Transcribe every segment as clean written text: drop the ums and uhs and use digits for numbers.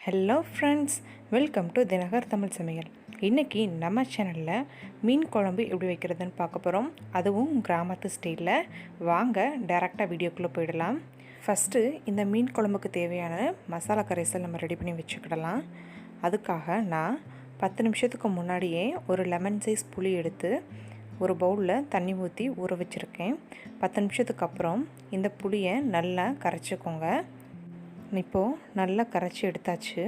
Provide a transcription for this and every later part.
Hello friends, welcome to Dinakar Tamil சமையல். இன்றைக்கி நம்ம சேனலில் மீன் குழம்பு எப்படி வைக்கிறதுன்னு பார்க்க போகிறோம். அதுவும் கிராமத்து ஸ்டைலில். வாங்க டைரெக்டாக வீடியோக்குள்ளே போயிடலாம். ஃபஸ்ட்டு இந்த மீன் குழம்புக்கு தேவையான மசாலா கரைசல் நம்ம ரெடி பண்ணி வச்சுக்கிடலாம். அதுக்காக நான் 10 நிமிஷத்துக்கு முன்னாடியே ஒரு லெமன் சைஸ் புளி எடுத்து ஒரு பவுலில் தண்ணி ஊற்றி ஊற வச்சுருக்கேன். 10 நிமிஷத்துக்கு அப்புறம் இந்த புளியை நல்லா கரைச்சிக்கோங்க. இப்போது நல்லா கரைச்சி எடுத்தாச்சு.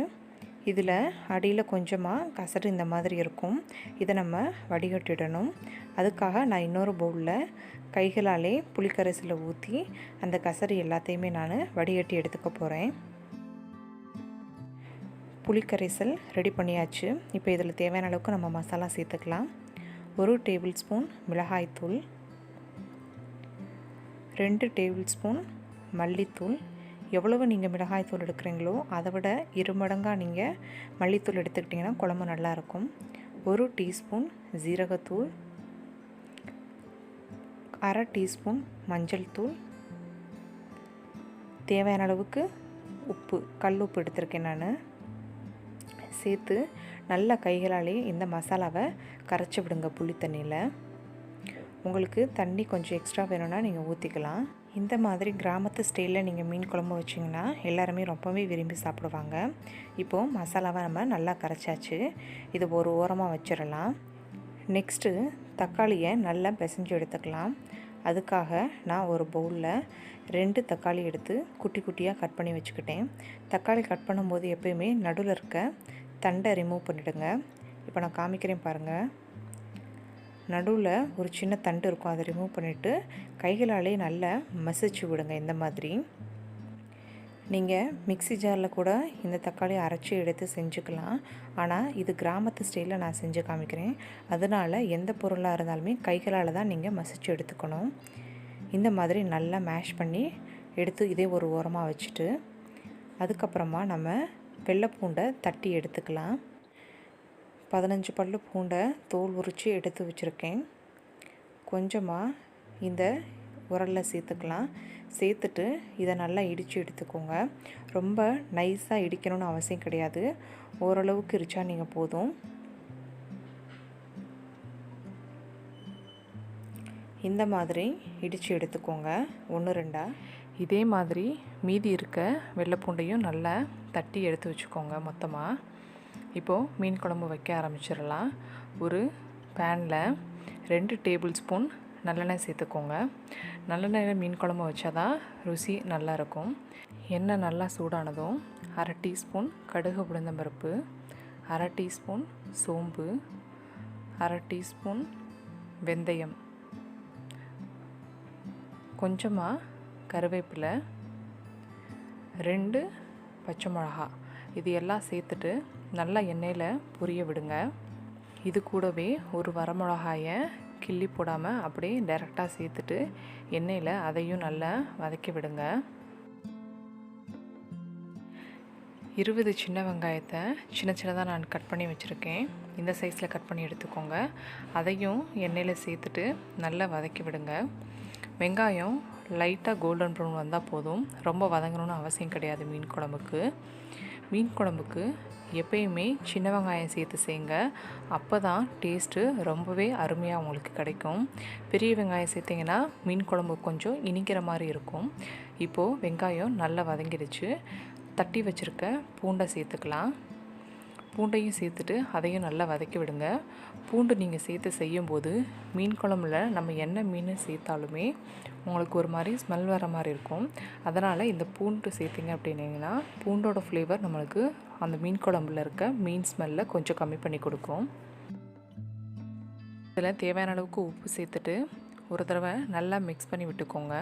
இதில் அடியில் கொஞ்சமாக கசடு இந்த மாதிரி இருக்கும். இதை நம்ம வடிகட்டிடணும். அதுக்காக நான் இன்னொரு பவுலில் கைகளாலே புளிக்கரைசலை ஊற்றி அந்த கசடு எல்லாத்தையுமே நான் வடிகட்டி எடுத்துக்க போகிறேன். புளிக்கரைசல் ரெடி பண்ணியாச்சு. இப்போ இதில் தேவையான அளவுக்கு நம்ம மசாலா சேர்த்துக்கலாம். 1 டேபிள் ஸ்பூன் மிளகாய்த்தூள், 2 டேபிள் ஸ்பூன் மல்லித்தூள். எவ்வளவு நீங்கள் மிளகாய்த்தூள் எடுக்கிறீங்களோ அதை விட 2 மடங்காக நீங்கள் மல்லித்தூள் எடுத்துக்கிட்டிங்கன்னா குழம்பு நல்லாயிருக்கும். 1 டீஸ்பூன் ஜீரகத்தூள், 1/2 டீஸ்பூன் மஞ்சள் தூள், தேவையான அளவுக்கு உப்பு, கல் உப்பு எடுத்திருக்கேன் நான். சேர்த்து நல்லா கைகளாலே இந்த மசாலாவை கரைச்சி விடுங்க புளி தண்ணியில். உங்களுக்கு தண்ணி கொஞ்சம் எக்ஸ்ட்ரா வேணும்னா நீங்கள் ஊற்றிக்கலாம். இந்த மாதிரி கிராமத்து ஸ்டைலில் நீங்கள் மீன் குழம்பு வச்சிங்கன்னா எல்லாருமே ரொம்பவே விரும்பி சாப்பிடுவாங்க. இப்போது மசாலாவை நம்ம நல்லா கரைச்சாச்சு. இது ஒரு ஓரமாக வச்சிடலாம். நெக்ஸ்ட்டு தக்காளியை நல்லா பிசைஞ்சு எடுத்துக்கலாம். அதுக்காக நான் ஒரு பவுலில் 2 தக்காளி எடுத்து குட்டி குட்டியாக கட் பண்ணி வச்சுக்கிட்டேன். தக்காளி கட் பண்ணும்போது எப்போயுமே நடுவில் இருக்க தண்டை ரிமூவ் பண்ணிவிடுங்க. இப்போ நான் காமிக்கிறேன் பாருங்கள். நடுவில் ஒரு சின்ன தண்டு இருக்கும், அதை ரிமூவ் பண்ணிவிட்டு கைகளாலே நல்லா மசிச்சு விடுங்க. இந்த மாதிரி நீங்கள் மிக்ஸி ஜாரில் கூட இந்த தக்காளி அரைச்சி எடுத்து செஞ்சுக்கலாம். ஆனால் இது கிராமத்து ஸ்டைலில் நான் செஞ்சு காமிக்கிறேன். அதனால் எந்த பொருளாக இருந்தாலுமே கைகளால் தான் நீங்கள் மசிச்சு எடுத்துக்கணும். இந்த மாதிரி நல்லா மேஷ் பண்ணி எடுத்து இதே ஒரு ஓரமாக வச்சுட்டு அதுக்கப்புறமா நம்ம வெள்ளை பூண்டை தட்டி எடுத்துக்கலாம். 15 பல்லு பூண்டை தோல் உரித்து எடுத்து வச்சுருக்கேன். கொஞ்சமாக இந்த உரலில் சேர்த்துக்கலாம். சேர்த்துட்டு இதை நல்லா இடித்து எடுத்துக்கோங்க. ரொம்ப நைஸாக இடிக்கணும்னு அவசியம் கிடையாது. ஓரளவுக்கு இடித்தா நீங்கள் போதும். இந்த மாதிரி இடித்து எடுத்துக்கோங்க 1-2. இதே மாதிரி மீதி இருக்க வெள்ளை பூண்டையும் நல்லா தட்டி எடுத்து வச்சுக்கோங்க மொத்தமாக. இப்போது மீன் குழம்பு வைக்க ஆரம்பிச்சிடலாம். ஒரு பேனில் 2 டேபிள் ஸ்பூன் நல்லெண்ணெய் சேர்த்துக்கோங்க. நல்லெண்ணெயில் மீன் குழம்பு வச்சா தான் ருசி நல்லாயிருக்கும். எண்ணெய் நல்லா சூடானதும் 1/2 டீஸ்பூன் கடுகு உளுந்தம்பருப்பு, 1/2 டீஸ்பூன் சோம்பு, 1/2 டீஸ்பூன் வெந்தயம், கொஞ்சமாக கருவேப்பிலை, 2 பச்சை மிளகா, இது எல்லாம் சேர்த்துட்டு நல்லா எண்ணெயில் பொரிய விடுங்க. இது கூடவே ஒரு வரமிளகாயை கிள்ளி போடாமல் அப்படியே டைரெக்டாக சேர்த்துட்டு எண்ணெயில் அதையும் நல்லா வதக்கி விடுங்க. 20 சின்ன வெங்காயத்தை சின்ன சின்னதாக நான் கட் பண்ணி வச்சுருக்கேன். இந்த சைஸில் கட் பண்ணி எடுத்துக்கோங்க. அதையும் எண்ணெயில் சேர்த்துட்டு நல்லா வதக்கி விடுங்க. வெங்காயம் லைட்டாக கோல்டன் ப்ரௌன் வந்தால் போதும். ரொம்ப வதங்கணும்னு அவசியம் கிடையாது. மீன் குழம்புக்கு எப்பயுமே சின்ன வெங்காயம் சேர்த்து செய்யுங்க. அப்போ தான் டேஸ்ட்டு ரொம்பவே அருமையாக உங்களுக்கு கிடைக்கும். பெரிய வெங்காயம் சேர்த்திங்கன்னா மீன் குழம்பு கொஞ்சம் இனிக்கிற மாதிரி இருக்கும். இப்போது வெங்காயம் நல்லா வதங்கிடுச்சு. தட்டி வச்சுருக்க பூண்டை சேர்த்துக்கலாம். பூண்டையும் சேர்த்துட்டு அதையும் நல்லா வதக்கி விடுங்க. பூண்டு நீங்கள் சேர்த்து செய்யும்போது மீன் குழம்புல நம்ம என்ன மீன் சேர்த்தாலுமே உங்களுக்கு ஒரு மாதிரி ஸ்மெல் வர மாதிரி இருக்கும். அதனால் இந்த பூண்டு சேர்த்திங்க அப்படின்னீங்கன்னா பூண்டோட ஃப்ளேவர் நம்மளுக்கு அந்த மீன் குழம்புல இருக்க மீன் ஸ்மெல்லை கொஞ்சம் கம்மி பண்ணி கொடுக்கும். இதில் தேவையான அளவுக்கு உப்பு சேர்த்துட்டு ஒரு தடவை நல்லா மிக்ஸ் பண்ணி விட்டுக்கோங்க.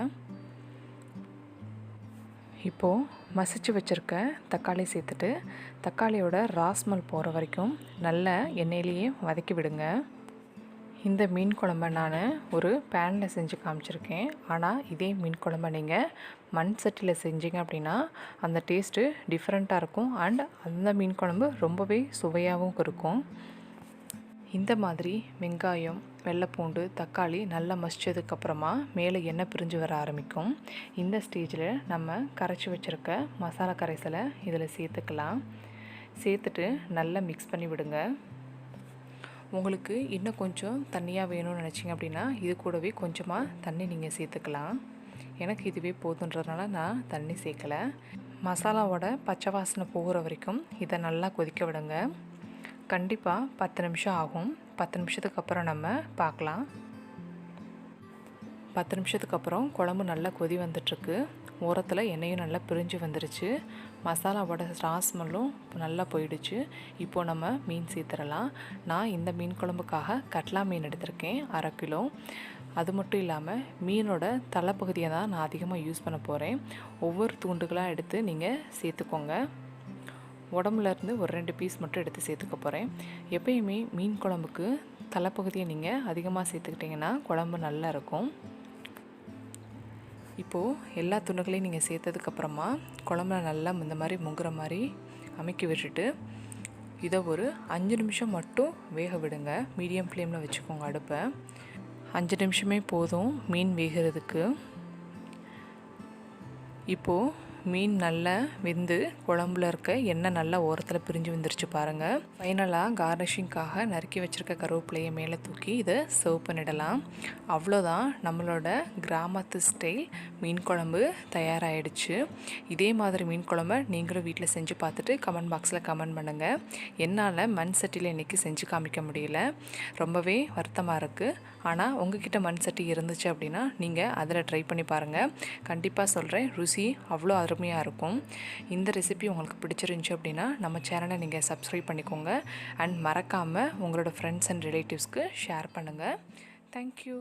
இப்போது மசிச்சு வச்சுருக்க தக்காளி சேர்த்துட்டு தக்காளியோட ராஸ்மல் போகிற வரைக்கும் நல்ல எண்ணெயிலேயே வதக்கி விடுங்க. இந்த மீன் குழம்பை நான் ஒரு பேனில் செஞ்சு காமிச்சிருக்கேன். ஆனால் இதே மீன் குழம்பை நீங்கள் மண் சட்டியில் செஞ்சீங்க அப்படின்னா அந்த டேஸ்ட்டு டிஃப்ரெண்ட்டாக இருக்கும். அண்ட் அந்த மீன் குழம்பு ரொம்பவே சுவையாகவும் இருக்கும். இந்த மாதிரி வெங்காயம், வெள்ளைப்பூண்டு, தக்காளி நல்லா மசிச்சதுக்கப்புறமா மேலே எண்ணெய் பிரிஞ்சு வர ஆரம்பிக்கும். இந்த ஸ்டேஜில் நம்ம கரைச்சி வச்சுருக்க மசாலா கரைசலை இதில் சேர்த்துக்கலாம். சேர்த்துட்டு நல்லா மிக்ஸ் பண்ணி விடுங்க. உங்களுக்கு இன்னும் கொஞ்சம் தண்ணியாக வேணும்னு நினச்சிங்க அப்படின்னா இது கூடவே கொஞ்சமாக தண்ணி நீங்கள் சேர்த்துக்கலாம். எனக்கு இதுவே போதுன்றதுனால நான் தண்ணி சேர்க்கலை. மசாலாவோட பச்சை வாசனை போகிற வரைக்கும் இதை நல்லா கொதிக்க விடுங்க. கண்டிப்பாக 10 நிமிஷம் ஆகும். 10 நிமிஷத்துக்கு அப்புறம் நம்ம பார்க்கலாம். 10 நிமிஷத்துக்கு அப்புறம் குழம்பு நல்லா கொதி வந்துட்டுருக்கு. ஓரத்தில் எண்ணெயும் நல்லா பிரிஞ்சு வந்துருச்சு. மசாலாவோட ஸ்மெல்லும் நல்லா போயிடுச்சு. இப்போது நம்ம மீன் சேர்த்துடலாம். நான் இந்த மீன் குழம்புக்காக கட்லா மீன் எடுத்திருக்கேன் 1/2 கிலோ. அது மட்டும் இல்லாமல் மீனோட தலைப்பகுதியை தான் நான் அதிகமாக யூஸ் பண்ண போகிறேன். ஒவ்வொரு துண்டுகளாக எடுத்து நீங்கள் சேர்த்துக்கோங்க. உடம்புலேருந்து ஒரு 2 பீஸ் மட்டும் எடுத்து சேர்த்துக்க போகிறேன். எப்பயுமே மீன் குழம்புக்கு தலைப்பகுதியை நீங்கள் அதிகமாக சேர்த்துக்கிட்டிங்கன்னா குழம்பு நல்லா இருக்கும். இப்போது எல்லா துண்டுகளையும் நீங்கள் சேர்த்ததுக்கப்புறமா குழம்புல நல்லா இந்த மாதிரி முங்குற மாதிரி அமைக்கி விட்டுட்டு இதை ஒரு 5 நிமிஷம் மட்டும் வேக விடுங்க. மீடியம் ஃப்ளேமில் வச்சுக்கோங்க அடுப்பை. 5 நிமிஷமே போதும் மீன் வேகிறதுக்கு. இப்போது மீன் நல்லா வெந்து குழம்புல இருக்க எண்ணெய் நல்லா ஓரத்தில் பிரிஞ்சு வந்துருச்சு பாருங்கள். ஃபைனலாக கார்னிஷிங்காக நறுக்கி வச்சுருக்க கருவேப்பிலையை மேலே தூக்கி இதை சர்வ் பண்ணிடலாம். அவ்வளோதான், நம்மளோட கிராமத்து ஸ்டைல் மீன் குழம்பு தயாராகிடுச்சு. இதே மாதிரி மீன் குழம்பை நீங்களும் வீட்டில் செஞ்சு பார்த்துட்டு கமெண்ட் பாக்ஸில் கமெண்ட் பண்ணுங்கள். என்னால் மண் சட்டியில் இன்றைக்கி செஞ்சு காமிக்க முடியல, ரொம்பவே வருத்தமாக இருக்குது. ஆனால் உங்ககிட்ட மண் சட்டி இருந்துச்சு அப்படின்னா நீங்கள் அதில் ட்ரை பண்ணி பாருங்கள். கண்டிப்பாக சொல்கிறேன், ருசி அவ்வளோ அருமையாக இருக்கும். இந்த ரெசிபி உங்களுக்கு பிடிச்சிருந்துச்சு அப்படின்னா நம்ம சேனலை நீங்கள் சப்ஸ்கிரைப் பண்ணிக்கோங்க. அண்ட் மறக்காமல் உங்களோட ஃப்ரெண்ட்ஸ் அண்ட் ரிலேட்டிவ்ஸ்க்கு ஷேர் பண்ணுங்கள். தேங்க்யூ.